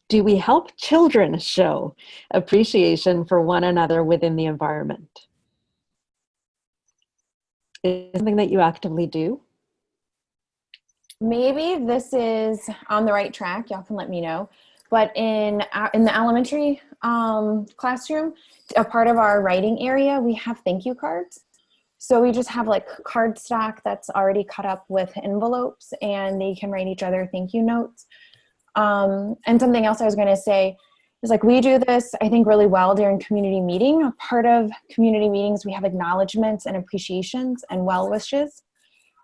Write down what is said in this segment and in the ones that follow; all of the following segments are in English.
Do we help children show appreciation for one another within the environment? Is it something that you actively do? Maybe this is on the right track. Y'all can let me know. But in the elementary classroom, a part of our writing area, we have thank you cards. So we just have like card stock that's already cut up with envelopes, and they can write each other thank you notes. And something else I was going to say is, like, we do this, I think, really well during community meeting. A part of community meetings, we have acknowledgments and appreciations and well wishes.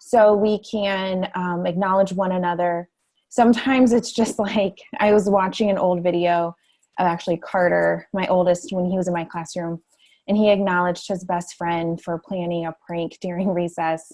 So we can acknowledge one another. Sometimes it's just like, I was watching an old video of actually Carter, my oldest, when he was in my classroom, and he acknowledged his best friend for planning a prank during recess.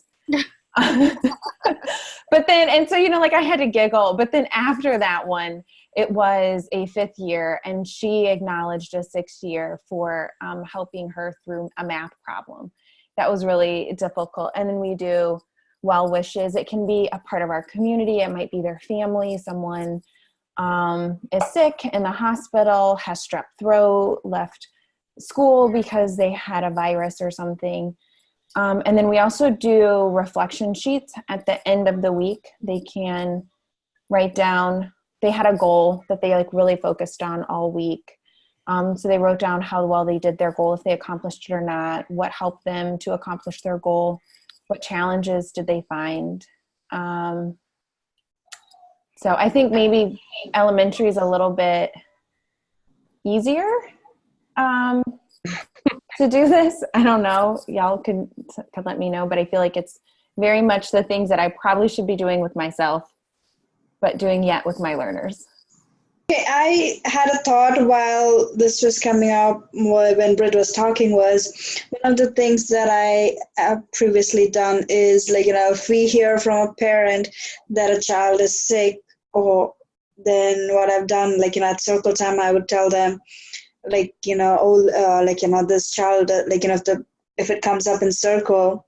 But then, and so, like, I had to giggle. But then after that one, it was a 5th year, and she acknowledged a 6th year for helping her through a math problem. That was really difficult. And then we do well wishes. It can be a part of our community. It might be their family. Someone is sick in the hospital, has strep throat, left school because they had a virus or something. And then we also do reflection sheets at the end of the week. They can write down, they had a goal that they really focused on all week. So they wrote down how well they did their goal, if they accomplished it or not, what helped them to accomplish their goal, what challenges did they find. So I think maybe elementary is a little bit easier to do this. I don't know. Y'all could let me know, but I feel like it's very much the things that I probably should be doing with myself, but doing yet with my learners. Okay, I had a thought while this was coming up when Britt was talking, was one of the things that I have previously done is, if we hear from a parent that a child is sick, or then what I've done, at circle time, I would tell them, this child, if it comes up in circle,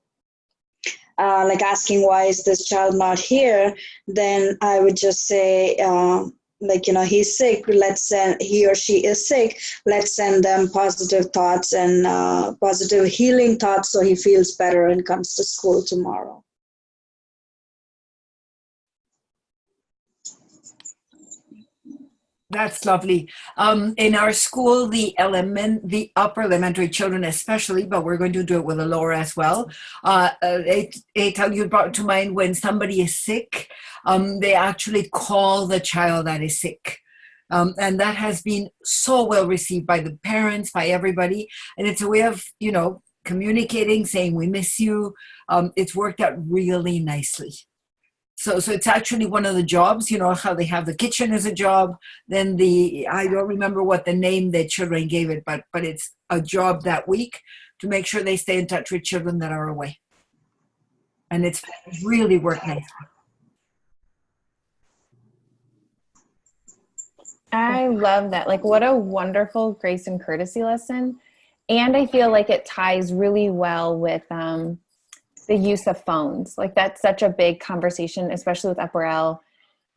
asking why is this child not here, then I would just say, he's sick, he or she is sick, let's send them positive thoughts and positive healing thoughts so he feels better and comes to school tomorrow. That's lovely. In our school, the upper elementary children especially, but we're going to do it with the lower as well. Hetal, you brought to mind when somebody is sick, they actually call the child that is sick. And that has been so well received by the parents, by everybody. And it's a way of, communicating, saying we miss you. It's worked out really nicely. So it's actually one of the jobs, how they have the kitchen as a job. Then I don't remember what the name the children gave it, but it's a job that week to make sure they stay in touch with children that are away. And it's really worked nicely. I love that. What a wonderful grace and courtesy lesson. And I feel like it ties really well with the use of phones. That's such a big conversation, especially with upper L.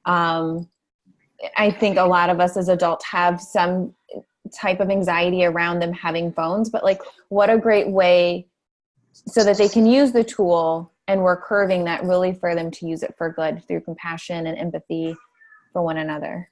I think a lot of us as adults have some type of anxiety around them having phones, but what a great way so that they can use the tool, and we're curving that really for them to use it for good through compassion and empathy for one another.